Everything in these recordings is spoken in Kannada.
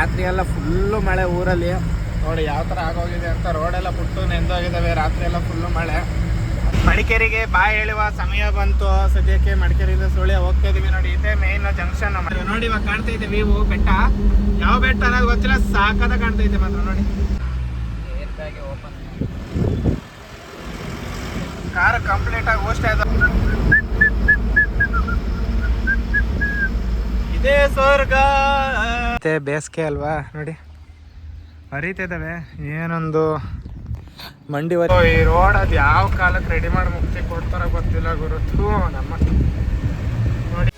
ರಾತ್ರಿ ಎಲ್ಲ ಫುಲ್ಲು ಮಳೆ ಊರಲ್ಲಿ ನೋಡಿ ಯಾವ ಥರ ಆಗೋಗಿದೆ ಅಂತ. ರೋಡೆಲ್ಲ ಪುಟ್ಟು ನೆಂದೋಗಿದ್ದಾವೆ, ರಾತ್ರಿ ಎಲ್ಲ ಫುಲ್ಲು ಮಳೆ. ಮಡಿಕೇರಿಗೆ ಬಾಯಿ ಹೇಳುವ ಸಮಯ ಬಂತು. ಸದ್ಯಕ್ಕೆ ಮಡಿಕೇರಿಯಿಂದ ಸುಳ್ಯ ಹೋಗ್ತಾ ಇದೀವಿ ನೋಡಿ. ಇದೇ ಮೇನ್ ಜಂಕ್ಷನ್ ನೋಡಿ. ಇವಾಗ ಕಾಣ್ತಾ ಇದೆ ವ್ಯೂ ಬೆಟ್ಟ. ಯಾವ ಬೆಟ್ಟ ಅನ್ನೋದು ಗೊತ್ತಿಲ್ಲ, ಸಾಕಾದ ಕಾಣ್ತಾ ಇದೆ ಮಾತ್ರ ನೋಡಿ. Air bag open, car complete ಆಗಿ ಹೋಗ್ತಾ ಇದೆ. ಇದೇ ಸ್ವರ್ಗ. ಮತ್ತೆ ಬೇಸಿಗೆ ಅಲ್ವಾ ನೋಡಿ, ಹರಿತಿದ್ದಾವೆ. ಏನೊಂದು ಮಂಡಿ ಈ ರೋಡ್ ಅದು ಯಾವ ಕಾಲಕ್ಕೆ ರೆಡಿ ಮಾಡಿ ಮುಕ್ತಿ ಕೊಡ್ತಾರ ಗೊತ್ತಿಲ್ಲ ಗುರುತು ನಮ್ಮ ನೋಡಿ.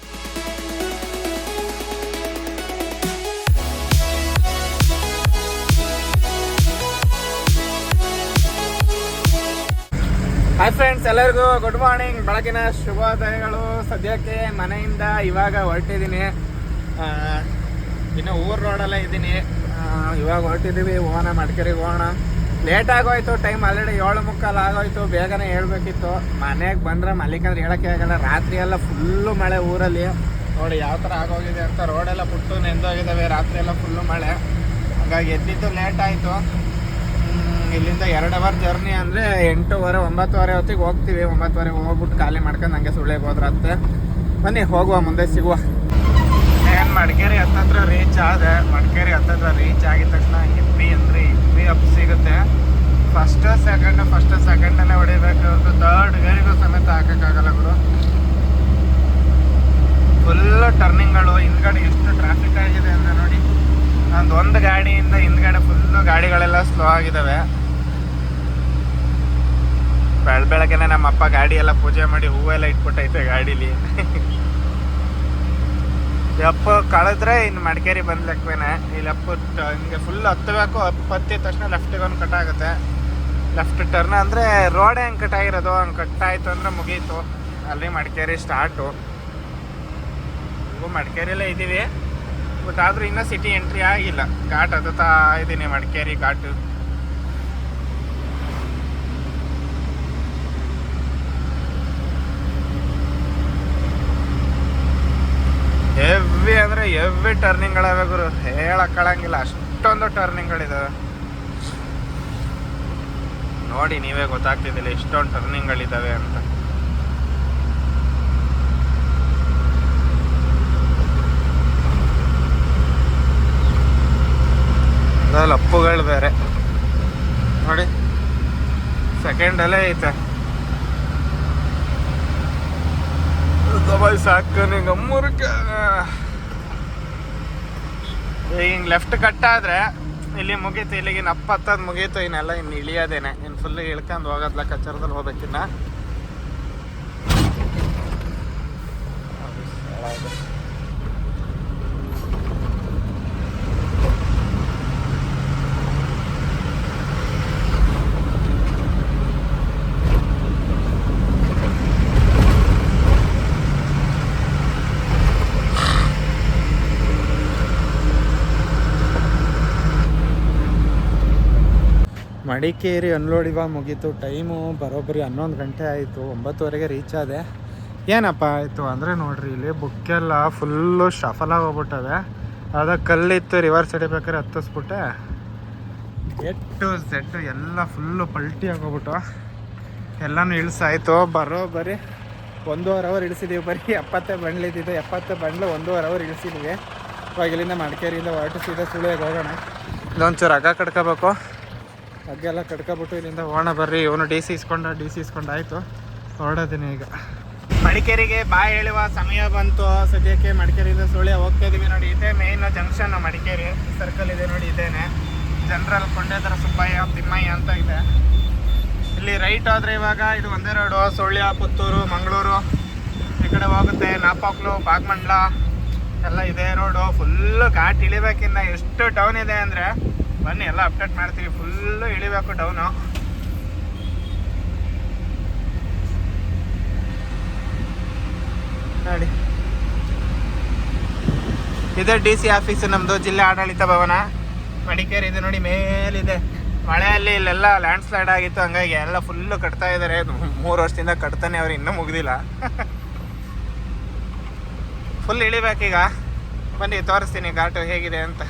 ಹಾಯ್ ಫ್ರೆಂಡ್ಸ್, ಎಲ್ಲರಿಗೂ ಗುಡ್ ಮಾರ್ನಿಂಗ್, ಬೆಳಗಿನ ಶುಭೋದಯಗಳು. ಸದ್ಯಕ್ಕೆ ಮನೆಯಿಂದ ಇವಾಗ ಹೊರಟಿದ್ದೀನಿ. ಇನ್ನು ಊರ್ ರೋಡಲ್ಲೇ ಇದ್ದೀನಿ. ಇವಾಗ ಹೊರಟಿದ್ದೀವಿ, ಹೋಗೋಣ ಮಡಿಕೇರಿಗೆ ಹೋಗೋಣ. ಲೇಟ್ ಆಗೋಯ್ತು, ಟೈಮ್ ಆಲ್ರೆಡಿ 7:15 ಆಗೋಯ್ತು. ಬೇಗನೆ ಹೇಳ್ಬೇಕಿತ್ತು. ಮನೆಗೆ ಬಂದರೆ ಮಲಿಕಂದ್ರೆ ಹೇಳೋಕ್ಕೆ ಆಗಲ್ಲ. ರಾತ್ರಿ ಎಲ್ಲ ಫುಲ್ಲು ಮಳೆ ಊರಲ್ಲಿ ನೋಡಿ ಯಾವ ಥರ ಆಗೋಗಿದೆ ಅಂತ. ರೋಡೆಲ್ಲ ಪುಟ್ಟು ನೆಂದೋಗಿದ್ದಾವೆ, ರಾತ್ರಿ ಎಲ್ಲ ಫುಲ್ಲು ಮಳೆ. ಹಾಗಾಗಿ ಎದ್ದಿದ್ದು ಲೇಟ್ ಆಯಿತು. ಇಲ್ಲಿಂದ 2 ಅವರ್ ಜರ್ನಿ ಅಂದರೆ 8:30 9:00 ಹೊತ್ತಿಗೆ ಹೋಗ್ತೀವಿ. 9:00 ಹೋಗ್ಬಿಟ್ಟು ಖಾಲಿ ಮಾಡ್ಕೊಂಡು ಹಂಗೆ ಸುಳ್ಳಿಗೆ ಹೋದ್ರತ್ತೆ. ಬನ್ನಿ ಹೋಗುವ, ಮುಂದೆ ಸಿಗುವ. ಏನು ಮಡಿಕೇರಿ ಹತ್ತತ್ರ ರೀಚ್ ಆದೆ. ಮಡಿಕೇರಿ ಹತ್ತತ್ರ ರೀಚ್ ಆಗಿದ ತಕ್ಷಣ ಹಿಪ್ಪಿ ಅಂದರೆ ಹಿಪ್ಪಿ ಅಪ್ ಸಿಗುತ್ತೆ. ಫಸ್ಟ್ ಸೆಕೆಂಡಲ್ಲೇ ಹೊಡಿಬೇಕು. ಅವ್ರದ್ದು ಥರ್ಡ್ ಗೇರಿಗೂ ಸಮೇತ ಹಾಕೋಕ್ಕಾಗಲ್ಲ ಗುರು. ಫುಲ್ಲು ಟರ್ನಿಂಗ್ಗಳು. ಹಿಂದ್ಗಡೆ ಎಷ್ಟು ಟ್ರಾಫಿಕ್ ಆಗಿದೆ ಅಂದರೆ ನೋಡಿ. ಒಂದು ಗಾಡಿಯಿಂದ ಹಿಂದ್ಗಡೆ ಫುಲ್ಲು ಗಾಡಿಗಳೆಲ್ಲ ಸ್ಲೋ ಆಗಿದ್ದಾವೆ. ಬೆಳಗ್ಗೆನೆ ನಮ್ಮಪ್ಪ ಗಾಡಿ ಎಲ್ಲ ಪೂಜೆ ಮಾಡಿ ಹೂವೆಲ್ಲ ಇಟ್ಬಿಟ್ಟೈತೆ ಗಾಡೀಲಿ. ಅಪ್ಪ ಕಳೆದ್ರೆ ಇನ್ನು ಮಡಿಕೇರಿ ಬಂದ ಲೆಕ್ಕವೇನೆ. ಇಲ್ಲಿ ಅಪ್ಪು ಹಿಂಗೆ ಫುಲ್ ಹತ್ತಬೇಕು. ಹತ್ತಿದ ತಕ್ಷಣ ಲೆಫ್ಟಿಗೆ ಒಂದು ಕಟ್ ಆಗುತ್ತೆ. ಲೆಫ್ಟ್ ಟರ್ನ್ ಅಂದರೆ ರೋಡೇ ಹಂಗೆ ಕಟ್ ಆಗಿರೋದು. ಹಂಗೆ ಕಟ್ ಆಯಿತು ಅಂದರೆ ಮುಗೀತು, ಅಲ್ಲಿ ಮಡಿಕೇರಿ ಸ್ಟಾರ್ಟು. ಮಡಿಕೇರಿಯಲ್ಲೇ ಇದ್ದೀವಿ, ಬಟ್ ಆದರೂ ಇನ್ನೂ ಸಿಟಿ ಎಂಟ್ರಿ ಆಗಿಲ್ಲ. ಘಾಟ್ ಹತ್ತುತ್ತಾ ಇದ್ದೀನಿ, ಮಡಿಕೇರಿ ಘಾಟು. ಹೆವಿ ಅಂದರೆ ಹೆವಿ ಟರ್ನಿಂಗ್ಗಳವೆ ಗುರು, ಹೇಳಕ್ಕಾಗಂಗಿಲ್ಲ. ಅಷ್ಟೊಂದು ಟರ್ನಿಂಗ್ಗಳಿದ್ದಾವೆ ನೋಡಿ. ನೀವೇ ಗೊತ್ತಾಗ್ತಿದ್ದಿಲ್ಲ ಎಷ್ಟೊಂದು ಟರ್ನಿಂಗ್ಗಳಿದ್ದಾವೆ ಅಂತ. ಅದ್ರಲ್ಲಿ ಅಪ್ಪುಗಳು ಬೇರೆ ನೋಡಿ, ಸೆಕೆಂಡಲ್ಲೇ ಐತೆ. ಸಾಕು ನಿಂಗಮ್ಮೂರ್ಗೆ ಹಿಂಗೆ ಲೆಫ್ಟ್ ಕಟ್ಟಾದರೆ ಇಲ್ಲಿ ಮುಗೀತು. ಇಲ್ಲಿಗಿನ ಹತ್ತದು ಮುಗೀತು. ಇನ್ನೆಲ್ಲ ಇನ್ನು ಇಳಿಯೋದೇನೆ. ಇನ್ನು ಫುಲ್ ಇಳ್ಕೊಂಡು ಹೋಗೋದ್ಲ, ಕಚ್ಚರದಲ್ಲಿ ಹೋಗ್ಬೇಕಿನ್ನ. ಮಡಿಕೇರಿ ಅನ್ಲೋಡ್ ಇವಾಗ ಮುಗೀತು. ಟೈಮು ಬರೋಬ್ಬರಿ 11 ಗಂಟೆ ಆಯಿತು. 9:00 ರೀಚ್ ಆದೆ. ಏನಪ್ಪ ಆಯಿತು ಅಂದರೆ ನೋಡ್ರಿ, ಇಲ್ಲಿ ಬುಕ್ಕೆಲ್ಲ ಫುಲ್ಲು ಶಫಲ್ ಆಗೋಗ್ಬಿಟ್ಟವೆ. ಅದಕ್ಕೆ ಕಲ್ಲಿತ್ತು, ರಿವರ್ಸ್ ಹಿಡಿಬೇಕಾದ್ರೆ ಹತ್ತಿಸ್ಬಿಟ್ಟೆ. A to Z ಎಲ್ಲ ಫುಲ್ಲು ಪಲ್ಟಿ ಆಗೋಗ್ಬಿಟ್ಟು ಎಲ್ಲನೂ ಇಳಿಸಾಯಿತು. ಬರೋಬ್ಬರಿ 1.5 ಅವರ್ ಇಳಿಸಿದ್ದೀವಿ. ಬರೀ 70 ಬಂಡ್ಲಿದ್ದಿದೆ. 70 ಬಂಡ್ಲು 1.5 ಅವರ್ ಇಳಿಸಿದ್ವಿ. ಇವಾಗ ಇಲ್ಲಿಂದ ಮಡಿಕೇರಿಯಿಂದ ಹೊರಟು ಸೀದಾ ಸುಳಿಯಾಗಿ ಹೋಗೋಣ. ಇಲ್ಲೊಂಚೂರು ಹಗ್ಗ ಕಟ್ಕೋಬೇಕು. ಹಗ್ಗೆಲ್ಲ ಕಟ್ಕೊಬಿಟ್ಟು ಇಲ್ಲಿಂದ ಹೋಗೋಣ ಬರ್ರಿ. ಇವನು ಡಿ ಸಿ ಇಸ್ಕೊಂಡಾಯಿತು. ಹೊರಡೋದೀನಿ ಈಗ. ಮಡಿಕೇರಿಗೆ ಬಾಯಿ ಹೇಳುವ ಸಮಯ ಬಂತು. ಸದ್ಯಕ್ಕೆ ಮಡಿಕೇರಿಯಿಂದ ಸುಳ್ಯ ಹೋಗ್ತಾ ಇದೀವಿ ನೋಡಿ. ಇದೇ ಮೇನ್ ಜಂಕ್ಷನ್ ಮಡಿಕೇರಿ ಸರ್ಕಲ್ ಇದೆ ನೋಡಿ. ಇದೇನೆ ಜನರಲ್ ಕೊಂಡೇದರ ಸುಬ್ಬಯ್ಯ ತಿಮ್ಮಯ್ಯ ಅಂತ ಇದೆ. ಇಲ್ಲಿ ರೈಟ್ ಆದರೆ ಇವಾಗ ಇದು ಒಂದೇ ರೋಡು. ಸುಳ್ಯ, ಪುತ್ತೂರು, ಮಂಗಳೂರು ಈ ಕಡೆ ಹೋಗುತ್ತೆ. ನಾಪಕ್ಲು, ಬಾಗಮಂಡ್ಲ ಎಲ್ಲ ಇದೇ ರೋಡು. ಫುಲ್ಲು ಘಾಟ್ ಇಳಿಬೇಕಿನ್ನ. ಎಷ್ಟು ಡೌನ್ ಇದೆ ಅಂದರೆ ಬನ್ನಿ ಎಲ್ಲ ಅಪ್ಡೇಟ್ ಮಾಡ್ತೀವಿ. ಫುಲ್ಲು ಇಳಿಬೇಕು ಡೌನು. ನೋಡಿ, ಇದೇ ಡಿ ಸಿ ಆಫೀಸು ನಮ್ಮದು, ಜಿಲ್ಲಾ ಆಡಳಿತ ಭವನ ಮಡಿಕೇರಿ. ಇದೆ ನೋಡಿ, ಮೇಲಿದೆ. ಮಳೆಯಲ್ಲಿ ಇಲ್ಲೆಲ್ಲ ಲ್ಯಾಂಡ್ ಸ್ಲೈಡ್ ಆಗಿತ್ತು, ಹಂಗಾಗಿ ಎಲ್ಲ ಫುಲ್ಲು ಕಟ್ತಾ ಇದ್ದಾರೆ. 3 ವರ್ಷದಿಂದ ಕಟ್ತಾನೆ ಅವ್ರು, ಇನ್ನೂ ಮುಗ್ದಿಲ್ಲ. ಫುಲ್ ಇಳಿಬೇಕೀಗ. ಬನ್ನಿ ತೋರಿಸ್ತೀನಿ ಘಾಟು ಹೇಗಿದೆ ಅಂತ.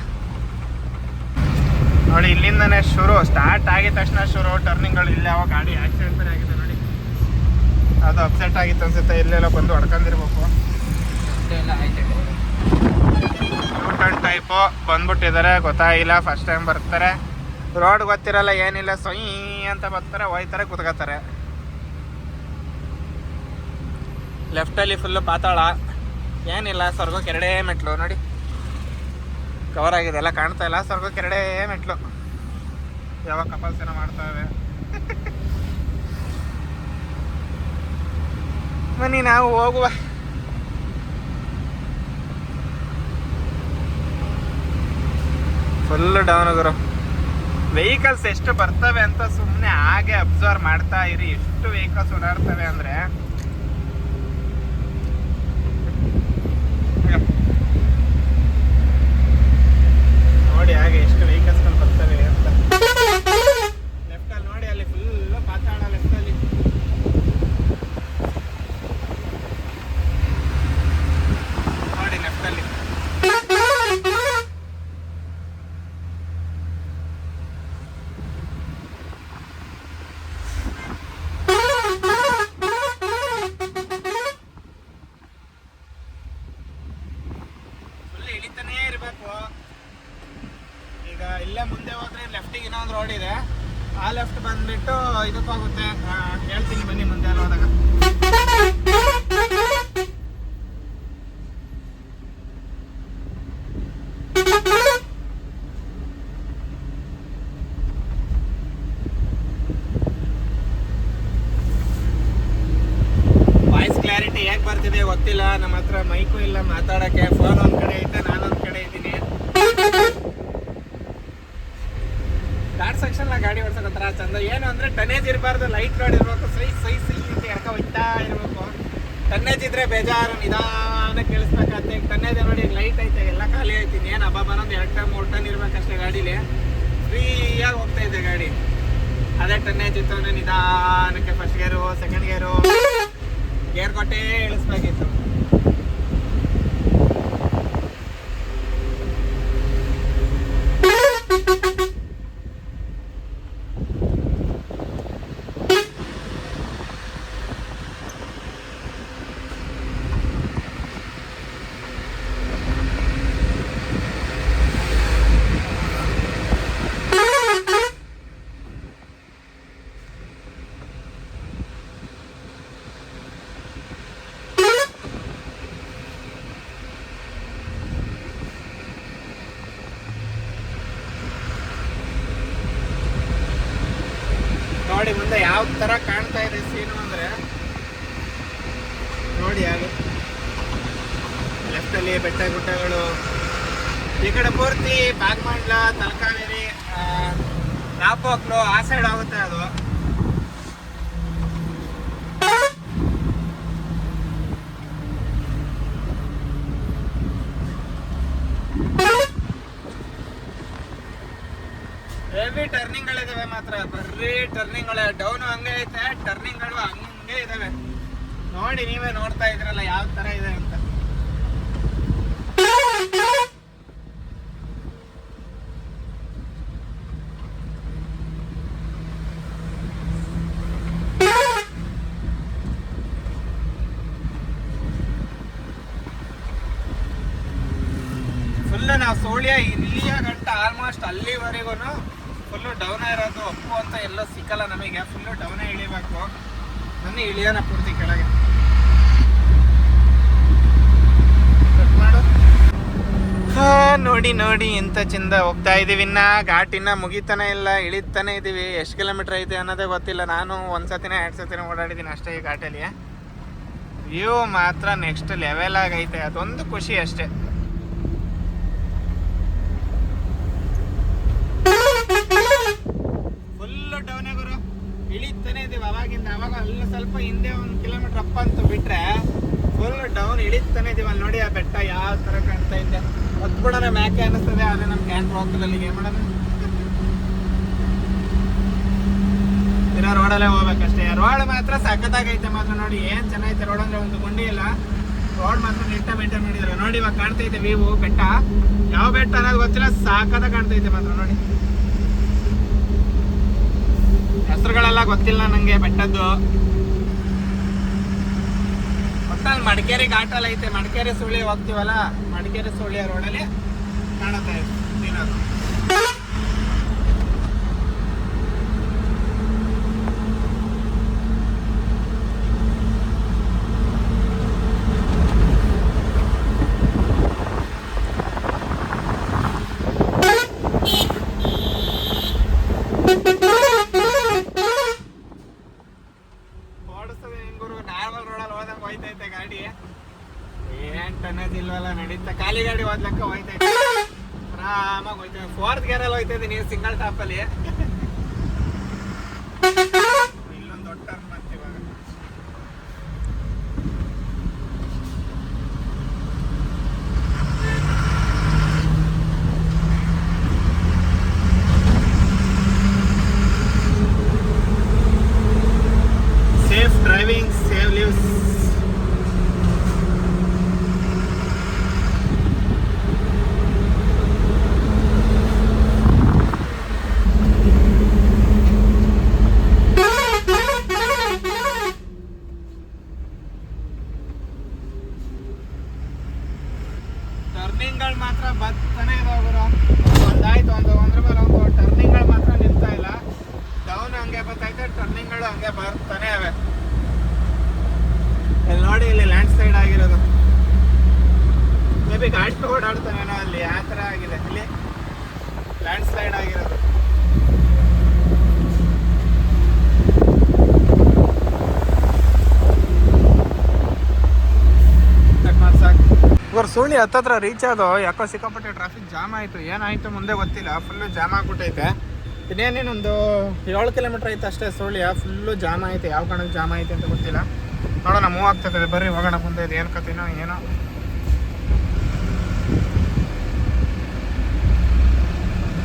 ನೋಡಿ ಇಲ್ಲಿಂದನೇ ಶುರು, ಸ್ಟಾರ್ಟ್ ಆಗಿದ ತಕ್ಷಣ ಶುರು ಟರ್ನಿಂಗ್ಗಳು. ಇಲ್ಲಿ ಯಾವ ಗಾಡಿ ಆಕ್ಸಿಡೆಂಟ್ ಬೇರೆ ಆಗಿದೆ ನೋಡಿ, ಅದು ಅಪ್ಸೆಟ್ ಆಗಿತ್ತು ಅನ್ಸುತ್ತೆ, ಇಲ್ಲೆಲ್ಲ ಬಂದು ಹೊಡ್ಕೊಂಡಿರ್ಬೇಕು. ಯೂಟರ್ನ್ ಟೈಪು ಬಂದ್ಬಿಟ್ಟಿದ್ದಾರೆ, ಗೊತ್ತಾಗಿಲ್ಲ, ಫಸ್ಟ್ ಟೈಮ್ ಬರ್ತಾರೆ, ರೋಡ್ ಗೊತ್ತಿರಲ್ಲ ಏನಿಲ್ಲ, ಸೊಯ್ ಅಂತ ಬರ್ತಾರೆ, ಹೋಯ್ತಾರೆ, ಕುತ್ಕೋತಾರೆ. ಲೆಫ್ಟಲ್ಲಿ ಫುಲ್ಲು ಪಾತಾಳ, ಏನಿಲ್ಲ, ಸ್ವರ್ಗಕ್ಕೆ ಎರಡೇ ಮೆಟ್ಲು ನೋಡಿ, ಕವರ್ ಆಗಿದೆ, ಎಲ್ಲ ಕಾಣ್ತಾ ಇಲ್ಲ, ಸ್ವರ್ಗಕ್ಕೆ ಎರಡೇ ಮೆಟ್ಲು. ಯಾವಾಗ ಕಪಲ್ಸ್ ಏನೋ ಮಾಡ್ತಾವೆ. ಬನ್ನಿ ನಾವು ಹೋಗುವ. ಫುಲ್ ಡೌನ್ ಗುರು. ವೆಹಿಕಲ್ಸ್ ಎಷ್ಟು ಬರ್ತವೆ ಅಂತ ಸುಮ್ಮನೆ ಹಾಗೆ ಅಬ್ಸರ್ವ್ ಮಾಡ್ತಾ ಇರಿ. ಎಷ್ಟು ವೆಹಿಕಲ್ಸ್ ಓಡಾಡ್ತವೆ ಅಂದರೆ ನೋಡಿ, ಹಾಗೆ ಎಷ್ಟು ವೆಹಿಕಲ್ಸ್ಗಳು ಬರ್ತವೆ ಅಂತ. ಲೆಫ್ಟಲ್ಲಿ ನೋಡಿ, ಅಲ್ಲಿ ಫುಲ್ಲು ಪಾತಾಳ. ಲೆಫ್ಟಲ್ಲಿ ನೋಡಿ, ಲೆಫ್ಟಲ್ಲಿ ಫುಲ್ ಇಳಿತಾನೇ ಇರಬೇಕು. ಈಗ ಇಲ್ಲೇ ಮುಂದೆ ಹೋದ್ರೆ ಲೆಫ್ಟಿಗೆ ಇನ್ನೊಂದು ರೋಡ್ ಇದೆ, ಆ ಲೆಫ್ಟ್ ಬಂದ್ಬಿಟ್ಟು ಇದಕ್ಕೆ ಹೋಗುತ್ತೆ. ಹೇಳ್ತೀನಿ ಬನ್ನಿ ಮುಂದೆ ಅಲ್ಲಿ ಹೋದಾಗ. ವಾಯ್ಸ್ ಕ್ಲಾರಿಟಿ ಹೇಗೆ ಬರ್ತಿದೆ ಗೊತ್ತಿಲ್ಲ, ನಮ್ಮ ಹತ್ರ ಮೈಕು ಇಲ್ಲ ಮಾತಾಡೋಕ್ಕೆ. ಫೋನ್ ಒಂದು ಕಡೆ ಐತೆ, ನಾನೊಂದು ಕಡೆ ಇದ್ದೀನಿ. ಘಾಟ್ ಸೆಕ್ಷನ್ ಗಾಡಿ ಓಡಿಸೋಕಂತರ ಚಂದ. ಏನು ಅಂದರೆ ಟನೇಜ್ ಇರಬಾರ್ದು, ಲೈಟ್ ರೋಡ್ ಇರಬೇಕು, ಸೈ ಸೈ ಸೈ ಅಂತ ಎಡ್ಕ ಹೋಗ್ತಾ ಇರಬೇಕು. ಟನ್ನೇಜ್ ಇದ್ರೆ ಬೇಜಾರು, ನಿಧಾನ ಕೇಳಿಸ್ಬೇಕಾಗತ್ತೆ. ಈಗ ಟನ್ನೇಜ್ ನೋಡಿ, ಲೈಟ್ ಐತೆ, ಎಲ್ಲ ಖಾಲಿ ಐತಿ. ಏನು ಹಬ್ಬ ಬರೋದು 2 ಟನ್ 3 ಟನ್ ಇರ್ಬೇಕಷ್ಟೇ ಗಾಡೀಲಿ, ಫ್ರೀಯಾಗಿ ಹೋಗ್ತಾ ಇದೆ ಗಾಡಿ. ಅದೇ ಟನ್ನೇಜ್ ಇತ್ತು ಅಂದರೆ ನಿಧಾನಕ್ಕೆ ಫಸ್ಟ್ ಗೇರು, ಸೆಕೆಂಡ್ ಗೇರು, ಗೇರ್ ಕೊಟ್ಟೇ ಇಳಿಸ್ಬೇಕಿತ್ತು. ನೋಡಿ ಮುಂದೆ ಯಾವ ತರ ಕಾಣ್ತಾ ಇದೆ ಸೀನು ಅಂದ್ರೆ ನೋಡಿ. ಹಾಗೆ ಲೆಫ್ಟಲ್ಲಿ ಬೆಟ್ಟ ಗುಡ್ಡಗಳು, ಈ ಕಡೆ ಪೂರ್ತಿ ಬಾಗಮಂಡ್ಲ, ತಲಕಾವೇರಿ, ರಾಪೋಕ್ಲು ಆ ಸೈಡ್ ಆಗುತ್ತೆ ಅದು. ಹೆವಿ ಟರ್ನಿಂಗ್ಗಳಿದಾವೆ ಮಾತ್ರ, ಬರ್ರಿ ಟರ್ನಿಂಗ್ಗಳೇ. ಡೌನು ಹಂಗೆ ಐತೆ, ಟರ್ನಿಂಗ್ಗಳು ಹಂಗೆ ಇದಾವೆ. ನೋಡಿ ನೀವೇ ನೋಡ್ತಾ ಇದ್ರಲ್ಲ ಯಾವ ತರ ಇದೆ ಅಂತ. ಫುಲ್ ನಾವು ಸೋಳಿಯ ಇಲ್ಲಿಯ ಗಂಟ ಆಲ್ಮೋಸ್ಟ್ ಅಲ್ಲಿವರೆಗೂ ಫುಲ್ಲು ಡೌನೇ ಇರೋದು. ಅಪ್ಪು ಅಂತ ಎಲ್ಲ ಸಿಕ್ಕಲ್ಲ ನಮಗೆ, ಫುಲ್ಲು ಡೌನೇ ಇಳಿಬೇಕು. ನನ್ನ ಇಳಿಯೋಣ ಪೂರ್ತಿ ಕೆಳಗೆ. ನೋಡಿ ನೋಡಿ ಎಂತ ಚಂದ ಹೋಗ್ತಾ ಇದೀವಿ. ಇನ್ನ ಘಾಟಿನ ಮುಗಿತಾನೆ ಇಲ್ಲ, ಇಳಿತಾನೆ ಇದೀವಿ. ಎಷ್ಟು ಕಿಲೋಮೀಟರ್ ಐತೆ ಅನ್ನೋದೇ ಗೊತ್ತಿಲ್ಲ. ನಾನು 1 ಸತಿನ 2 ಸತಿನ ಓಡಾಡಿದ್ದೀನಿ ಅಷ್ಟೇ ಈ ಘಾಟಲ್ಲಿ. ವ್ಯೂ ಮಾತ್ರ ನೆಕ್ಸ್ಟ್ ಲೆವೆಲ್ ಆಗೈತೆ, ಅದೊಂದು ಖುಷಿ ಅಷ್ಟೇ. ಫುಲ್ಲು ಡೌನೇ ಗುರು, ಇಳಿತಾನೆ ಇದೀವಿ ಅವಾಗಿಂದ. ಅವಾಗ ಅಲ್ಲಿ ಸ್ವಲ್ಪ ಹಿಂದೆ 1 ಕಿಲೋಮೀಟರ್ ಅಪ್ಪ ಅಂತ ಬಿಟ್ರೆ ಫುಲ್ ಡೌನ್ ಇಳಿತಾನೆ ಇದೀವಿ. ಅಲ್ಲಿ ನೋಡಿ ಆ ಬೆಟ್ಟ ಯಾವ ತರ ಕಾಣ್ತಾ ಇದೆ. ಹೊತ್ಬಿಡೋಣ ಮ್ಯಾಕೆ ಅನ್ನಿಸ್ತದೆ, ಅದೇ ನಮ್ಮ ಕ್ಯಾಂಟ್ರ್ ಹೋಗ್ತದಲ್ಲಿ ಏನು ಮಾಡೋಣ. ಇರೋ ರೋಡಲ್ಲೇ ಹೋಗ್ಬೇಕಷ್ಟೇ. ರೋಡ್ ಮಾತ್ರ ಸಖತ್ತಾಗೈತೆ ಮಾತ್ರ. ನೋಡಿ ಏನು ಚೆನ್ನಾಗೈತೆ ರೋಡ್ ಅಂದ್ರೆ, ಒಂದು ಗುಂಡಿ ಇಲ್ಲ, ರೋಡ್ ಮಾತ್ರ ನೀಟಾಗಿ ಮೇಂಟೈನ್ ಮಾಡಿದ್ರು. ನೋಡಿ ಇವಾಗ ಕಾಣ್ತಾ ಇದೆ ವ್ಯೂ ಬೆಟ್ಟ. ಯಾವ ಬೆಟ್ಟ ಅನ್ನೋದು ಗೊತ್ತಿಲ್ಲ, ಸಾಕತ್ತಾಗಿ ಕಾಣ್ತಾ ಇದೆ ಮಾತ್ರ ನೋಡಿ. ಹೆಸರುಗಳೆಲ್ಲ ಗೊತ್ತಿಲ್ಲ ನನಗೆ ಬೆಟ್ಟದ್ದು. ಒಟ್ಟಲ್ಲಿ ಮಡಿಕೇರಿ ಘಾಟಲ್ಲಿ ಐತೆ. ಮಡಿಕೇರಿ ಸುಳ್ಳಿ ಹೋಗ್ತೀವಲ್ಲ, ಮಡಿಕೇರಿ ಸುಳ್ಳಿಯ ರೋಡಲ್ಲಿ ಕಾಣುತ್ತೆ ದಿನದು. ನಾರ್ಮಲ್ ರೋಡಲ್ಲಿ ಹೋದಂಗೆ ಹೋಯ್ತೈತೆ ಗಾಡಿ. ಏನ್ ಟನ್ನೇಜ್ ಇಲ್ವಲ್ಲ, ನಡೀತಾ ಖಾಲಿ ಗಾಡಿ ಹೋದ್ಲಕ್ಕ ಹೋಯ್ತೈತೆ, ಆರಾಮಾಗಿ ಹೋಯ್ತೈತೆ. 4th ಗೇರಲ್ಲಿ ಹೋಯ್ತೈತೆ ನೀವು ಸಿಂಗಲ್ ಟಾಪಲ್ಲಿ. ಇಲ್ಲೊಂದು ದೊಡ್ಡ ಟರ್ನ್ ಮಾಡ್ತೀವಿ ಇವಾಗ. Safe driving save lives. ಟರ್ನಿಂಗ್ಗಳು ಮಾತ್ರ ಬರ್ತಾನೆ ಇದಾವೆ. ಒಂದಾಯ್ತು ಒಂದ್ರ ಮೇಲೆ ಒಂದು ಟರ್ನಿಂಗ್ಗಳು ಮಾತ್ರ ನಿಲ್ತಾ ಇಲ್ಲ. ಡೌನ್ ಹಂಗೆ ಬರ್ತೈತೆ, ಟರ್ನಿಂಗ್ಗಳು ಹಂಗೆ ಬರ್ತಾನೆ ಅವೆ. ಇಲ್ಲಿ ನೋಡಿ, ಇಲ್ಲಿ ಲ್ಯಾಂಡ್ ಸ್ಲೈಡ್ ಆಗಿರೋದು. ಮೇ ಬಿ ಗಾಡಿ ಓಡಾಡ್ತಾನೇನೋ ಅಲ್ಲಿ, ಆ ಥರ ಆಗಿದೆ. ಇಲ್ಲಿ ಲ್ಯಾಂಡ್ ಸ್ಲೈಡ್ ಆಗಿರೋದು. ಇವರು ಸುಳ್ಳಿ ಹತ್ತತ್ರ ರೀಚ್ ಆದೋ, ಯಾಕೋ ಸಿಕ್ಕಾಪಟ್ಟೆ ಟ್ರಾಫಿಕ್ ಜಾಮ್ ಆಯಿತು. ಏನಾಯಿತು ಮುಂದೆ ಗೊತ್ತಿಲ್ಲ, ಫುಲ್ಲು ಜಾಮ್ ಆಗ್ಬಿಟ್ಟೈತೆ. ಇನ್ನೇನೇನೊಂದು 7 ಕಿಲೋಮೀಟ್ರ್ ಐತೆ ಅಷ್ಟೇ ಸುಳ್ಳಿಯ, ಫುಲ್ಲು ಜಾಮ್ ಐತೆ. ಯಾವ ಕಾರಣಕ್ಕೆ ಜಾಮ್ ಐತೆ ಅಂತ ಗೊತ್ತಿಲ್ಲ. ನೋಡೋಣ, ಮೂವ್ ಆಗ್ತದೆ. ಬರ್ರಿ ಹೋಗೋಣ ಮುಂದೆ. ಇದು ಏನು ಕಥೆನೋ ಏನೋ.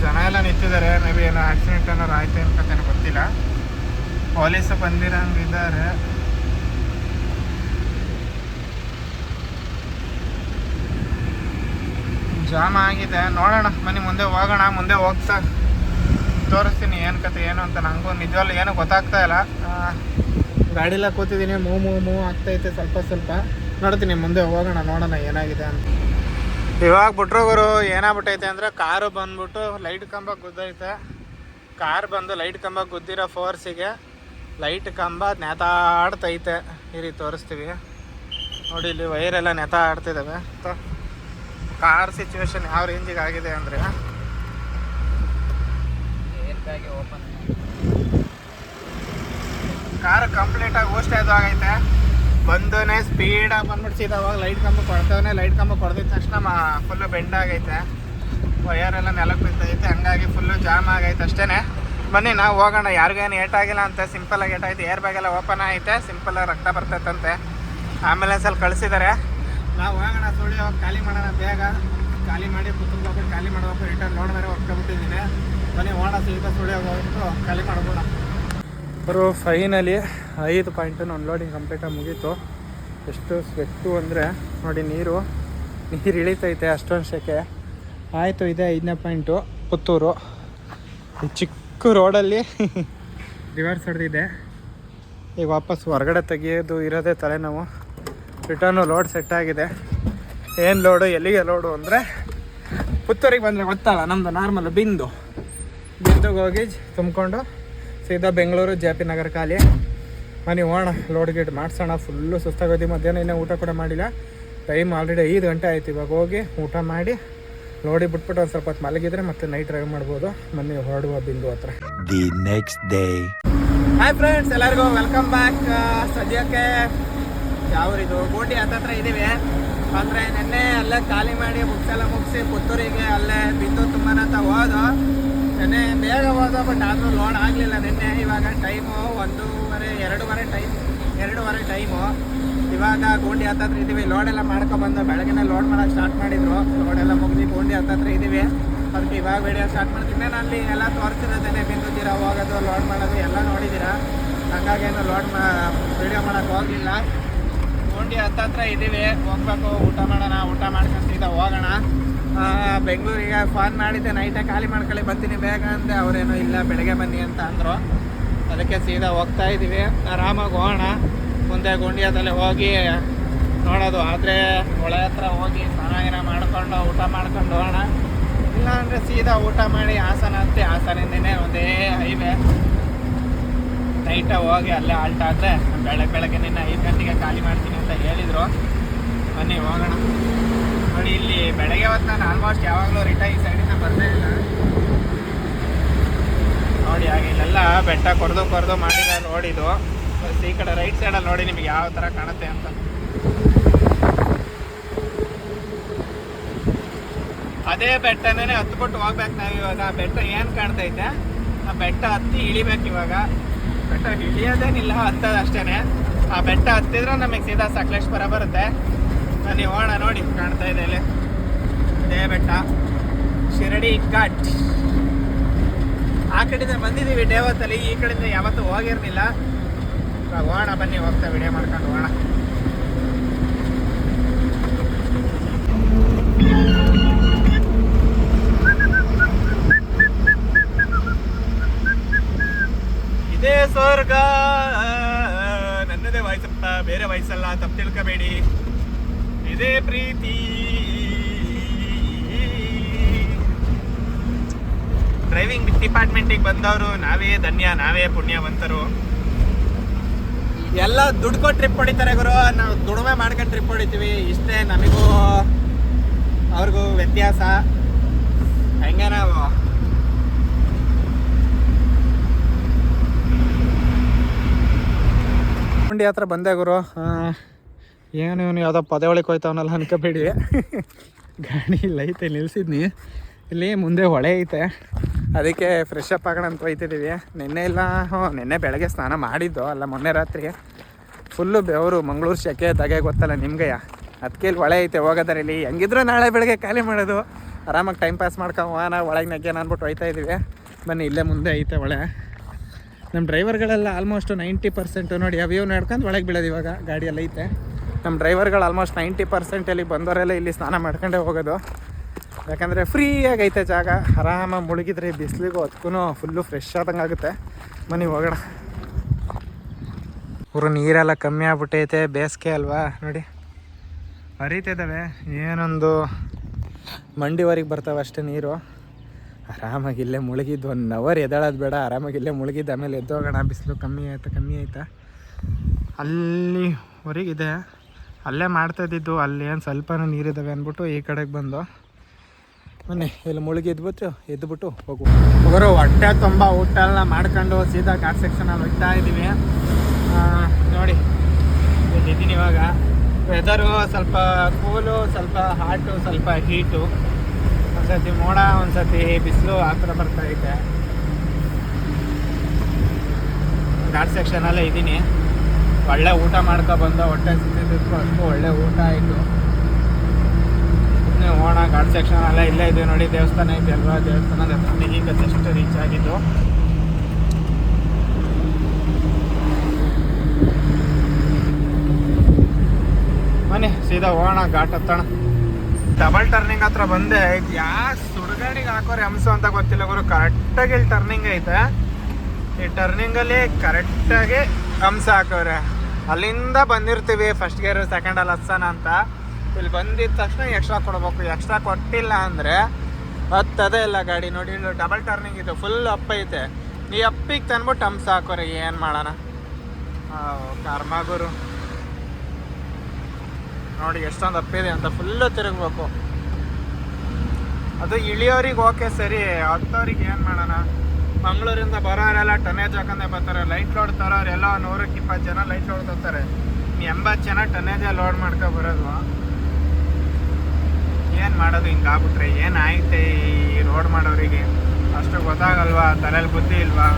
ಜನ ಎಲ್ಲ ನಿಂತಿದ್ದಾರೆ. ಮೇ ಬಿ ಏನೋ ಆಕ್ಸಿಡೆಂಟ್ ಏನಾರು ಆಯ್ತು ಏನು ಕಥೆನೋ ಗೊತ್ತಿಲ್ಲ. ಪೊಲೀಸು ಬಂದಿರಂಗಿದ್ದಾರೆ. ಜಾಮ್ ಆಗಿದೆ. ನೋಡೋಣ ಬನ್ನಿ ಮುಂದೆ ಹೋಗೋಣ. ಮುಂದೆ ಹೋಗ್ತಾ ತೋರಿಸ್ತೀನಿ ಏನು ಕತೆ ಏನು ಅಂತ. ನನಗೂ ನಿಜವಲ್ಲ ಏನೂ ಗೊತ್ತಾಗ್ತಾ ಇಲ್ಲ. ಗಾಡಿಲ್ಲ ಕೂತಿದ್ದೀನಿ, ಮೂವ್ ಆಗ್ತೈತೆ ಸ್ವಲ್ಪ. ನೋಡ್ತೀನಿ ಮುಂದೆ ಹೋಗೋಣ, ನೋಡೋಣ ಏನಾಗಿದೆ ಅಂತ. ಇವಾಗ ಬಿಟ್ರೋಗರು ಏನಾಗ್ಬಿಟ್ಟೈತೆ ಅಂದರೆ, ಕಾರು ಬಂದ್ಬಿಟ್ಟು ಲೈಟ್ ಕಂಬ ಗುದ್ದೈತೆ. ಕಾರ್ ಬಂದು ಲೈಟ್ ಕಂಬ ಗುದ್ದಿರೋ ಫೋರ್ಸಿಗೆ ಲೈಟ್ ಕಂಬ ನೆತಾಡ್ತೈತೆ. ಈ ರೀತಿ ತೋರಿಸ್ತೀವಿ ನೋಡಿ. ಇಲ್ಲಿ ವೈರೆಲ್ಲ ನೆತಾಡ್ತಿದ್ದಾವೆ. ಕಾರ್ ಸಿಚುವೇಶನ್ ಯಾವ ರೇಂಜಿಗೆ ಆಗಿದೆ ಅಂದರೆ, ಓಪನ್ ಕಾರ್ ಕಂಪ್ಲೀಟಾಗಿ ಓಸ್ಟ್ ಆಗೈತೆ. ಬಂದನೇ ಸ್ಪೀಡಾಗಿ ಬಂದ್ಬಿಟ್ಟು ಸೀದಾವಾಗ ಲೈಟ್ ಕಂಬ ಕೊಡ್ತವನೇ. ಲೈಟ್ ಕಂಬ ಕೊಡ್ದಿದ್ದ ತಕ್ಷಣ ಫುಲ್ಲು ಬೆಂಡ್ ಆಗೈತೆ. ವಯರೆಲ್ಲ ನೆಲಕ್ಕೆ ಬಿದ್ದೈತೆ. ಹಂಗಾಗಿ ಫುಲ್ಲು ಜಾಮ್ ಆಗೈತೆ ಅಷ್ಟೇ. ಬನ್ನಿ ನಾವು ಹೋಗೋಣ. ಯಾರಿಗೇನು ಏಟಾಗಿಲ್ಲ ಅಂತ. ಸಿಂಪಲಾಗಿ ಏಟಾಯ್ತು. ಏರ್ ಬ್ಯಾಗೆಲ್ಲ ಓಪನ್ ಐತೆ. ಸಿಂಪಲಾಗಿ ರಕ್ತ ಬರ್ತೈತಂತೆ. ಆಂಬುಲೆನ್ಸಲ್ಲಿ ಕಳಿಸಿದ್ದಾರೆ. ನಾವು ಹೋಗೋಣ. ಸುಳ್ಳಿ ಹೋಗಿ ಖಾಲಿ ಮಾಡೋಣ. ಬೇಗ ಖಾಲಿ ಮಾಡಿ ಪುತ್ತೂರು ಹೋಗ್ಬಿಟ್ಟು ಖಾಲಿ ಮಾಡಬೇಕು. ರಿಟರ್ನ್ ಲೋಡ್ ಮೇಲೆ ಹೊರ್ಕೊಬಿಟ್ಟಿದ್ದೀನಿ. ಬನ್ನಿ ಹೋಗೋಣ. ಸೀದಾ ಸುಳ್ಳಿ ಹೋಗ್ಬಿಟ್ಟು ಖಾಲಿ ಮಾಡ್ಬೋಣ. ಅವರು ಫೈನಲಿ 5 ಪಾಯಿಂಟು ಅನ್ಲೋಡಿಂಗ್ ಕಂಪ್ಲೀಟಾಗಿ ಮುಗೀತು. ಎಷ್ಟು ಸ್ವೆಟ್ಟು ಅಂದರೆ ನೋಡಿ, ನೀರು ಇಳಿತೈತೆ ಅಷ್ಟೊಂದು ಶೆಕೆ ಆಯಿತು. ಇದೆ 5ನೇ ಪಾಯಿಂಟು ಪುತ್ತೂರು. ಈ ಚಿಕ್ಕ ರೋಡಲ್ಲಿ ರಿವರ್ಸ್ ಹೊಡೆದಿದೆ. ಈಗ ವಾಪಸ್ ಹೊರಗಡೆ ತೆಗಿಯೋದು ಇರೋದೇ ತಲೆನೋವು. ರಿಟರ್ನು ಲೋಡ್ ಸೆಟ್ ಆಗಿದೆ. ಏನು ಲೋಡು, ಎಲ್ಲಿಗೆ ಲೋಡು ಅಂದರೆ, ಪುತ್ತೂರಿಗೆ ಬಂದರೆ ಗೊತ್ತಲ್ಲ ನಮ್ಮದು ನಾರ್ಮಲ್ ಬಿಂದುಗೆ ಹೋಗಿ ತುಂಬಿಕೊಂಡು ಸೀದಾ ಬೆಂಗಳೂರು JP ನಗರ ಖಾಲಿ. ಮನೆ ಹೋಗೋಣ, ಲೋಡ್ ಗೇಟ್ ಮಾಡಿಸೋಣ. ಫುಲ್ಲು ಸುಸ್ತಾಗೋದಿ. ಮಧ್ಯಾಹ್ನ ಇನ್ನೂ ಊಟ ಕೂಡ ಮಾಡಿಲ್ಲ. ಟೈಮ್ ಆಲ್ರೆಡಿ 5 ಗಂಟೆ ಆಯ್ತು. ಇವಾಗ ಹೋಗಿ ಊಟ ಮಾಡಿ ಲೋಡಿ ಬಿಟ್ಬಿಟ್ಟು ಒಂದು ಸ್ವಲ್ಪ ಹೊತ್ತು ಮಲಗಿದ್ರೆ ಮತ್ತೆ ನೈಟ್ ಡ್ರೈವ್ ಮಾಡ್ಬೋದು. ಮೊನ್ನೆ ಹೊರಡುವ ಬಿಂದು ಹತ್ರ. The next day. Hi friends, ಎಲ್ಲರಿಗೂ ವೆಲ್ಕಮ್ ಬ್ಯಾಕ್. ಸದ್ಯಕ್ಕೆ ಯಾವ್ರಿದು ಗೋಟಿ ಹತ್ತತ್ರ ಇದ್ದೀವಿ. ಅಂದರೆ ನೆನ್ನೆ ಅಲ್ಲೇ ಖಾಲಿ ಮಾಡಿ ಬುಕ್ಸ್ ಎಲ್ಲ ಮುಗಿಸಿ ಪುತ್ತೂರಿಗೆ ಅಲ್ಲೇ ಬಿಂದು ತುಂಬಾನ ಅಂತ ಹೋದು. ನೆನ್ನೆ ಬೇಗ ಹೋದೋ, ಬಟ್ ಆದರೂ ಲೋಡ್ ಆಗಲಿಲ್ಲ ನಿನ್ನೆ. ಇವಾಗ ಟೈಮು 2:30 ಟೈಮು. ಇವಾಗ ಗೋಂಡಿ ಹತ್ತತ್ರ ಇದ್ದೀವಿ. ಲೋಡೆಲ್ಲ ಮಾಡ್ಕೊಬಂದು ಬೆಳಗ್ಗೆ ಲೋಡ್ ಮಾಡೋಕ್ಕೆ ಸ್ಟಾರ್ಟ್ ಮಾಡಿದ್ರು. ಲೋಡೆಲ್ಲ ಮುಗಿದು ಗೋಂಡಿ ಹತ್ತತ್ರ ಇದ್ದೀವಿ. ಅದಕ್ಕೆ ಇವಾಗ ವಿಡಿಯೋ ಸ್ಟಾರ್ಟ್ ಮಾಡ್ತೀನಿ. ನಾನು ಅಲ್ಲಿ ಎಲ್ಲ ತೋರಿಸಿರೋದೇನೆ, ಬಿಂದುದ್ದೀರಾ ಹೋಗೋದು, ಲೋಡ್ ಮಾಡೋದು ಎಲ್ಲ ನೋಡಿದ್ದೀರಾ. ಹಾಗಾಗೇನು ವಿಡಿಯೋ ಮಾಡೋಕ್ಕೆ ಹೋಗಲಿಲ್ಲ. ಗೋಂಡಿ ಹತ್ತತ್ರ ಇದ್ದೀವಿ. ಹೋಗ್ಬೇಕು, ಊಟ ಮಾಡೋಣ. ಊಟ ಮಾಡ್ಕೊಂಡು ಸೀದಾ ಹೋಗೋಣ. ಬೆಂಗಳೂರಿಗೆ ಫೋನ್ ಮಾಡಿದ್ದೆ, ನೈಟೇ ಖಾಲಿ ಮಾಡ್ಕೊಳ್ಳಿ ಬರ್ತೀನಿ ಬೇಗ ಅಂದೆ. ಅವರೇನೋ ಇಲ್ಲ ಬೆಳಗ್ಗೆ ಬನ್ನಿ ಅಂತ ಅಂದರು. ಅದಕ್ಕೆ ಸೀದಾ ಹೋಗ್ತಾ ಇದ್ದೀವಿ. ಆರಾಮಾಗಿ ಹೋಗೋಣ. ಮುಂದೆ ಗುಂಡಿಯಾದಲ್ಲಿ ಹೋಗಿ ನೋಡೋದು ಆದರೆ ಹೊಳೆ ಹತ್ರ ಹೋಗಿ ಸ್ನಾನ ಮಾಡ್ಕೊಂಡು ಊಟ ಮಾಡ್ಕೊಂಡು ಹೋಗೋಣ. ಇಲ್ಲಾಂದರೆ ಸೀದಾ ಊಟ ಮಾಡಿ ಹಾಸನ ಹತ್ತಿ ಹಾಸನಿಂದನೇ ಒಂದೇ ಹೈವೇ ನೈಟಾಗಿ ಹೋಗಿ ಅಲ್ಲೇ ಆಲ್ಟ್ ಆದರೆ ಬೆಳಗ್ಗೆ ನಿನ್ನ 5 ಗಂಟೆಗೆ ಖಾಲಿ ಮಾಡ್ತೀನಿ ಅಂತ ಹೇಳಿದರು. ಬನ್ನಿ ಹೋಗೋಣ. ನೋಡಿ ಇಲ್ಲಿ ಬೆಳಗ್ಗೆ ಹೊತ್ತು ನಾನು ಆಲ್ಮೋಸ್ಟ್ ಯಾವಾಗಲೂ ಈ ಸೈಡಿಂದ ಬರಲೇ ಇಲ್ಲ. ನೋಡಿ ಹಾಗೆ ಇಲ್ಲೆಲ್ಲ ಬೆಟ್ಟ ಕೊರೆದು ಮಾಡಿರೋ ರೋಡ್ ಇದು. ಬಸ್ ಈ ಕಡೆ ರೈಟ್ ಸೈಡಲ್ಲಿ ನೋಡಿ ನಿಮಗೆ ಯಾವ ಥರ ಕಾಣುತ್ತೆ ಅಂತ. ಅದೇ ಬೆಟ್ಟನೇ ಹತ್ಬಿಟ್ಟು ಹೋಗ್ಬೇಕು ನಾವು ಇವಾಗ. ಬೆಟ್ಟ ಏನು ಕಾಣ್ತೈತೆ ಆ ಬೆಟ್ಟ ಹತ್ತಿ ಇಳಿಬೇಕು ಇವಾಗ. ಬೆಟ್ಟ ಇಳಿಯೋದೇನಿಲ್ಲ, ಹತ್ತೋದು ಅಷ್ಟೇ. ಆ ಬೆಟ್ಟ ಹತ್ತಿದ್ರೆ ನಮಗೆ ಸೀದಾ ಸಕಲೇಶ್ಪುರ ಬರುತ್ತೆ. ನೀವು ಹೋಗೋಣ. ನೋಡಿ ಕಾಣ್ತಾ ಇದೆ ಇಲ್ಲಿ ಇದೇ ಬೆಟ್ಟ, ಶಿರಡಿ ಘಾಟ್. ಆ ಕಡೆಯಿಂದ ಬಂದಿದ್ದೀವಿ ಡೇ ಹೊತ್ತಲ್ಲಿ, ಈ ಕಡೆಯಿಂದ ಯಾವತ್ತೂ ಹೋಗಿರ್ಲಿಲ್ಲ. ಇವಾಗ ಹೋಗೋಣ ಬನ್ನಿ, ಹೋಗ್ತಾ ವಿಡಿಯೋ ಮಾಡ್ಕೊಂಡು ಹೋಗೋಣ. ಇದೇ ಸ್ವರ್ಗ, ನನ್ನದೇ ವಯಸ್ಸಪ್ಪ, ಬೇರೆ ವಯಸ್ಸಲ್ಲ, ತಪ್ಪು ತಿಳ್ಕೋಬೇಡಿ. ಇದೇ ಪ್ರೀತಿ. ಡ್ರೈವಿಂಗ್ ಡಿಪಾರ್ಟ್ಮೆಂಟಿಗೆ ಬಂದವರು ನಾವೇ ಧನ್ಯ, ನಾವೇ ಪುಣ್ಯವಂತರು. ಎಲ್ಲ ದುಡ್ಡು ಕೊಟ್ಟು ಟ್ರಿಪ್ ಹೊಡಿತಾರೆ ಗುರು, ನಾವು ದುಡಿಮೆ ಮಾಡ್ಕೊಂಡು ಟ್ರಿಪ್ ಹೊಡಿತೀವಿ. ಇಷ್ಟೇ ನಮಗೂ ಅವ್ರಿಗೂ ವ್ಯತ್ಯಾಸ. ಹಂಗೆ ನಾವು ಗುಂಡಿ ಹತ್ರ ಬಂದೆ ಗುರು. ಏನು ಇವನು ಯಾವುದೋ ಪದೇ ಒಳಗೆ ಹೋಯ್ತವನಲ್ಲ ಅನ್ಕೋಬೇಡಿ. ಗಾಡಿ ಇಲ್ಲ ಐತೆ, ನಿಲ್ಸಿದ್ನಿ. ಇಲ್ಲಿ ಮುಂದೆ ಹೊಳೆ ಐತೆ, ಅದಕ್ಕೆ ಫ್ರೆಶ್ ಅಪ್ ಆಗೋಣ ಅಂತ ಹೋಯ್ತಿದ್ದೀವಿ. ನಿನ್ನೆ ಬೆಳಗ್ಗೆ ಸ್ನಾನ ಮಾಡಿದ್ದು ಅಲ್ಲ, ಮೊನ್ನೆ ರಾತ್ರಿ ಫುಲ್ಲು ಬೆವರು. ಮಂಗಳೂರು ಶೆಕೆ ದಾಗೆ ಗೊತ್ತಲ್ಲ ನಿಮ್ಗೆ. ಅದಕ್ಕೆ ಇಲ್ಲಿ ಹೊಳೆ ಐತೆ, ಹೋಗೋದಾರೆ ಇಲ್ಲಿ. ಹೆಂಗಿದ್ರು ನಾಳೆ ಬೆಳಗ್ಗೆ ಖಾಲಿ ಮಾಡೋದು, ಆರಾಮಾಗಿ ಟೈಮ್ ಪಾಸ್ ಮಾಡ್ಕೊಂಡು ಹೋಗೋಣ. ಒಳಗೆ ನಗ್ಗೇನ ಅಂದ್ಬಿಟ್ಟು ಹೋಯ್ತಾ ಇದ್ದೀವಿ. ಬನ್ನಿ, ಇಲ್ಲೇ ಮುಂದೆ ಐತೆ ಹೊಳೆ. ನಮ್ಮ ಡ್ರೈವರ್ಗಳೆಲ್ಲ ಆಲ್ಮೋಸ್ಟ್ 90% ನೋಡಿ ಅವ್ಯೂ ನಡ್ಕೊಂಡು ಒಳಗೆ ಬೀಳೋದು. ಇವಾಗ ಗಾಡಿಯಲ್ಲಿ ಐತೆ ನಮ್ಮ ಡ್ರೈವರ್ಗಳು ಆಲ್ಮೋಸ್ಟ್ 90% ಇಲ್ಲಿ ಬಂದವರೆಲ್ಲ ಇಲ್ಲಿ ಸ್ನಾನ ಮಾಡ್ಕೊಂಡೇ ಹೋಗೋದು. ಯಾಕಂದರೆ ಫ್ರೀಯಾಗಿ ಐತೆ ಜಾಗ, ಆರಾಮಾಗಿ ಮುಳುಗಿದ್ರೆ ಬಿಸಿಲಿಗೂ ಅದಕ್ಕೂ ಫುಲ್ಲು ಫ್ರೆಶ್ ಆದಂಗೆ ಆಗುತ್ತೆ. ಬನ್ನಿ ಹೋಗೋಣ. ಊರು ನೀರೆಲ್ಲ ಕಮ್ಮಿ ಆಗ್ಬಿಟ್ಟೈತೆ, ಬೇಸಿಗೆ ಅಲ್ವಾ. ನೋಡಿ ಹರಿತಿದ್ದಾವೆ, ಏನೊಂದು ಮಂಡಿವರೆಗೆ ಬರ್ತಾವೆ ಅಷ್ಟೇ ನೀರು. ಆರಾಮಾಗಿ ಇಲ್ಲೇ ಮುಳುಗಿದ್ದು 1 ಅವರ್ ಎದ್ದೇಳೋದು ಬೇಡ, ಆರಾಮಾಗಿ ಇಲ್ಲೇ ಮುಳುಗಿದ್ದು. ಆಮೇಲೆ ಎದ್ದೋಗೋಣ. ಬಿಸಿಲು ಕಮ್ಮಿ ಆಯ್ತಾ ಅಲ್ಲಿ ಹೊರಗಿದೆ, ಅಲ್ಲೇ ಮಾಡ್ತಾಯಿದ್ದು. ಅಲ್ಲೇನು ಸ್ವಲ್ಪನೂ ನೀರಿದ್ದಾವೆ ಅಂದ್ಬಿಟ್ಟು ಈ ಕಡೆಗೆ ಬಂದು ಮೊನ್ನೆ ಇಲ್ಲಿ ಮುಳುಗಿ ಎದ್ಬಿಟ್ಟು ಹೋಗೋರು. ಹೊಟ್ಟೆ ತುಂಬ ಊಟ ಎಲ್ಲ ಮಾಡ್ಕೊಂಡು ಸೀದಾ ಘಾಟ್ ಸೆಕ್ಷನಲ್ಲಿ ಹೋಗ್ತಾ ಇದ್ದೀವಿ. ನೋಡಿ ಇದ್ದೀನಿ ಇವಾಗ. ವೆದರು ಸ್ವಲ್ಪ ಕೂಲು, ಸ್ವಲ್ಪ ಹಾಟು, ಸ್ವಲ್ಪ ಹೀಟು. ಒಂದ್ಸತಿ ಮೋಡ, ಒಂದ್ಸತಿ ಬಿಸಿಲು, ಆ ಥರ ಬರ್ತೈತೆ. ಘಾಟ್ ಸೆಕ್ಷನಲ್ಲೇ ಇದ್ದೀನಿ. ಒಳ್ಳೆ ಊಟ ಮಾಡ್ಕೊಬಂದು ಹೊಟ್ಟೆ ಸಿದ್ದಿದ್ದಕ್ಕೂ ಅಷ್ಟು ಒಳ್ಳೆ ಊಟ ಆಯಿತು. ನೀವು ಹೋಗೋಣ. ಘಾಟ್ ಸೆಕ್ಷನಲ್ಲೇ ಇಲ್ಲೇ ಇದೆ ನೋಡಿ, ದೇವಸ್ಥಾನ ಇದೆ ಅಲ್ವಾ. ದೇವಸ್ಥಾನದ ಹತ್ರ ಈಗ ಜಸ್ಟ್ ರೀಚ್ ಆಗಿದ್ದು. ಬನ್ನಿ ಸೀದಾ ಹೋಗೋಣ, ಘಾಟ್ ಹತ್ತೋಣ. ಡಬಲ್ ಟರ್ನಿಂಗ್ ಹತ್ರ ಬಂದೆ. ಯಾವ ಸುಡುಗಾಡಿಗೆ ಹಾಕೋರೆ ಹಂಸು ಅಂತ ಗೊತ್ತಿಲ್ಲ ಗುರು. ಕರೆಕ್ಟಾಗಿ ಇಲ್ಲಿ ಟರ್ನಿಂಗ್ ಐತೆ. ಈ ಟರ್ನಿಂಗಲ್ಲಿ ಕರೆಕ್ಟಾಗಿ ಹಂಸ ಹಾಕೋರೆ. ಅಲ್ಲಿಂದ ಬಂದಿರ್ತೀವಿ ಫಸ್ಟ್ ಗೇರು ಸೆಕೆಂಡಲ್ಲಿ ಹತ್ಸೋಣ ಅಂತ. ಇಲ್ಲಿ ಬಂದಿದ್ದ ತಕ್ಷಣ ಎಕ್ಸ್ಟ್ರಾ ಕೊಡ್ಬೇಕು. ಎಕ್ಸ್ಟ್ರಾ ಕೊಟ್ಟಿಲ್ಲ ಅಂದರೆ ಹತ್ತದೇ ಇಲ್ಲ ಗಾಡಿ. ನೋಡಿ ಇಲ್ಲಿ ಡಬಲ್ ಟರ್ನಿಂಗ್ ಇದೆ, ಫುಲ್ ಅಪ್ ಐತೆ. ಈ ಅಪ್ಪಿಗೆ ತಂದ್ಬಿಟ್ಟು ಹಂಸ ಹಾಕೋರೆ. ಏನು ಮಾಡೋಣ, ಕರ್ಮಗುರು. ನೋಡಿ ಎಷ್ಟೊಂದು ಅಪ್ಪಿದೆ ಅಂತ. ಫುಲ್ಲು ತಿರುಗಬೇಕು. ಅದು ಇಳಿಯೋರಿಗೆ ಓಕೆ ಸರಿ, ಹತ್ತೋರಿಗೆ ಏನು ಮಾಡೋಣ. ಮಂಗಳೂರಿಂದ ಬರೋರೆಲ್ಲ ಟನ್ನೇಜ್ ಹಾಕೊಂಡೆ ಬರ್ತಾರೆ. ಲೈಟ್ ಲೋಡ್ ತರೋರೆಲ್ಲ 120 ಜನ ಲೈಟ್ ಲೋಡ್ ತರ್ತಾರೆ. 80 ಜನ ಟನ್ನೇಜೇ ಲೋಡ್ ಮಾಡ್ಕೊ ಬರೋದು. ಏನು ಮಾಡೋದು, ಹಿಂಗಾಗ್ಬಿಟ್ರೆ ಏನಾಯ್ತೆ ಈ ರೋಡ್ ಮಾಡೋರಿಗೆ. ಅಷ್ಟು ಗೊತ್ತಾಗಲ್ವಾ, ತಲೆಯಲ್ಲಿ ಬುದ್ಧಿ ಇಲ್ವಾ,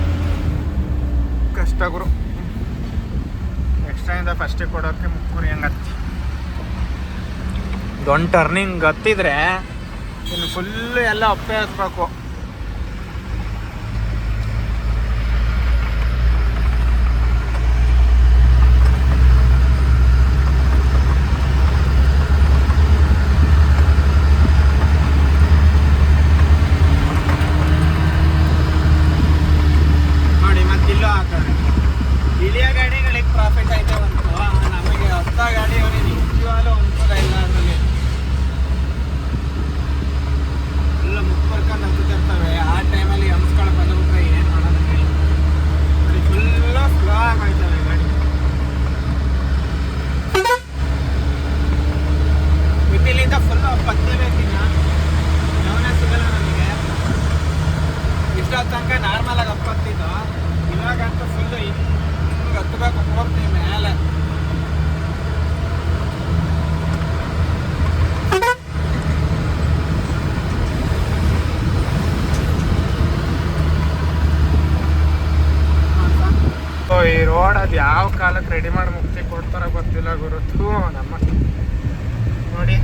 ಕಷ್ಟ ಗುರು. ಎಕ್ಸ್ಟ್ರಾಯಿಂದ ಫಸ್ಟಿಗೆ ಕೊಡೋಕ್ಕೆ ಮುಕ್ಕೂರಿ ಹೆಂಗೆ ಹತ್ತಿ. ದೊಡ್ಡ ಟರ್ನಿಂಗ್ ಹತ್ತಿದ್ರೆ ಇನ್ನು ಫುಲ್ಲು ಎಲ್ಲ ಅಪ್ಪೆ ಹತ್ಬೇಕು. ನೋಡಿ ಮತ್ತಿಲ್ಲೂ ಹಾಕೋದು. ಹತ್ತಂಗೆ ನಾರ್ಮಲಾಗಿ ಹತ್ತಿದ್ದು, ಇವಾಗಂತೂ ಫುಲ್ಲು ಹಿಂಗೆ ಹತ್ತಬೇಕು ಹೋಗ್ತೀವಿ ಮೇಲೆ. ಈ ರೋಡ್ ಅದು ಯಾವ ಕಾಲಕ್ಕೆ ರೆಡಿ ಮಾಡಿ ಮುಕ್ತಿ ಕೊಡ್ತಾರ ಗೊತ್ತಿಲ್ಲ ಗುರುತು. ನಮ್ಮ ನೋಡಿ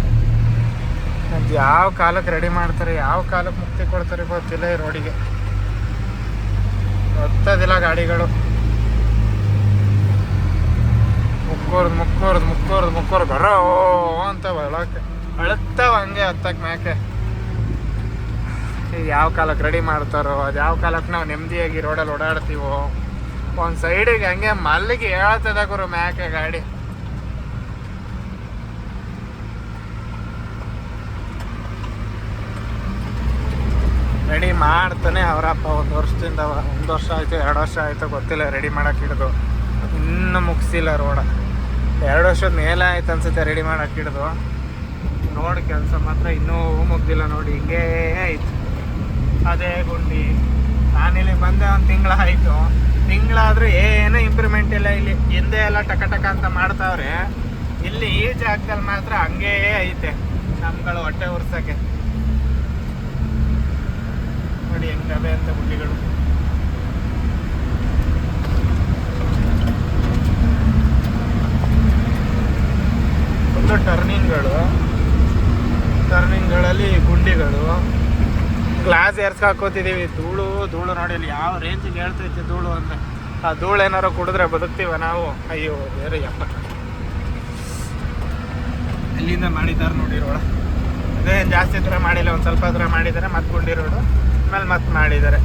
ಅದು ಯಾವ ಕಾಲಕ್ಕೆ ರೆಡಿ ಮಾಡ್ತಾರೆ, ಯಾವ ಕಾಲಕ್ಕೆ ಮುಕ್ತಿ ಕೊಡ್ತಾರೆ ಗೊತ್ತಿಲ್ಲ ಈ ರೋಡಿಗೆ. ಗೊತ್ತದಿಲ್ಲ ಗಾಡಿಗಳು ಮುಕ್ಕೋರ್ದು ಬರೋ ಅಂತ ಒಳಕ್ಕೆ ಅಳುತ್ತಾವ ಹಂಗೆ ಹತ್ತಕ್ಕೆ ಮ್ಯಾಕೆ. ಯಾವ ಕಾಲಕ್ಕೆ ರೆಡಿ ಮಾಡ್ತಾರೋ, ಅದು ಯಾವ ಕಾಲಕ್ಕೆ ನಾವು ನೆಮ್ಮದಿಯಾಗಿ ರೋಡಲ್ಲಿ ಓಡಾಡ್ತೀವೋ. ಒಂದು ಸೈಡಿಗೆ ಹಂಗೆ ಮಲ್ಲಿಗೆ ಹೇಳ್ತದ ಗುರು ಮ್ಯಾಕೆ ಗಾಡಿ. ರೆಡಿ ಮಾಡ್ತಾನೆ ಅವರಪ್ಪ. ಒಂದು ವರ್ಷ ಆಯಿತು 2 ವರ್ಷ ಆಯಿತು ಗೊತ್ತಿಲ್ಲ ರೆಡಿ ಮಾಡೋಕೆ ಹಿಡಿದು, ಇನ್ನೂ ಮುಗಿಸಿಲ್ಲ ರೋಡ. 2 ವರ್ಷದ ಮೇಲೆ ಆಯ್ತು ಅನ್ಸುತ್ತೆ ರೆಡಿ ಮಾಡೋಕೆ ಹಿಡಿದು. ರೋಡ್ ಕೆಲಸ ಮಾತ್ರ ಇನ್ನೂ ಮುಗ್ದಿಲ್ಲ ನೋಡಿ, ಹಿಂಗೇ ಆಯ್ತು ಅದೇ ಗುಂಡಿ. ನಾನಿಲ್ಲಿ ಬಂದೆ ಒಂದು ತಿಂಗಳಾದರೂ ಏನೂ ಇಂಪ್ರೂವ್ಮೆಂಟ್ ಇಲ್ಲ ಇಲ್ಲಿ. ಹಿಂದೆ ಎಲ್ಲ ಟಕ ಅಂತ ಮಾಡ್ತಾವ್ರೆ, ಇಲ್ಲಿ ಈ ಜಾಗದಲ್ಲಿ ಮಾತ್ರ ಹಂಗೇ ಐತೆ ನಮ್ಗಳು ಹೊಟ್ಟೆ ಉರ್ಸೋಕ್ಕೆ. ನೋಡಿ ಹೆಂಗವೆ ಅಂತ ಗುಂಡಿಗಳು. ಫುಲ್ಲು ಟರ್ನಿಂಗ್ಗಳಲ್ಲಿ ಗುಂಡಿಗಳು. ಗ್ಲಾಸ್ ಏರ್ಸ್ಕಾಕೋತಿದ್ದೀವಿ. ಧೂಳು ನೋಡಿ ಇಲ್ಲಿ ಯಾವ ರೇಂಜಿಗೆ ಹೇಳ್ತೈತೆ ಧೂಳು ಅಂದರೆ. ಆ ಧೂಳು ಏನಾರು ಕುಡಿದ್ರೆ ಬದುಕ್ತೀವ ನಾವು? ಅಯ್ಯೋ ಬೇರೆ ಯಪ್ಪ. ಎಲ್ಲಿಂದ ಮಾಡಿದ್ದಾರೆ ನೋಡಿ ರೋಡ. ಅದೇ ಜಾಸ್ತಿ ದೂರ ಮಾಡಿಲ್ಲ, ಒಂದು ಸ್ವಲ್ಪ ದೂರ ಮಾಡಿದ್ದಾರೆ, ಮತ್ತೆ ಗುಂಡಿ ರೋಡು ಆಮೇಲೆ ಮತ್ತೆ ಮಾಡಿದ್ದಾರೆ.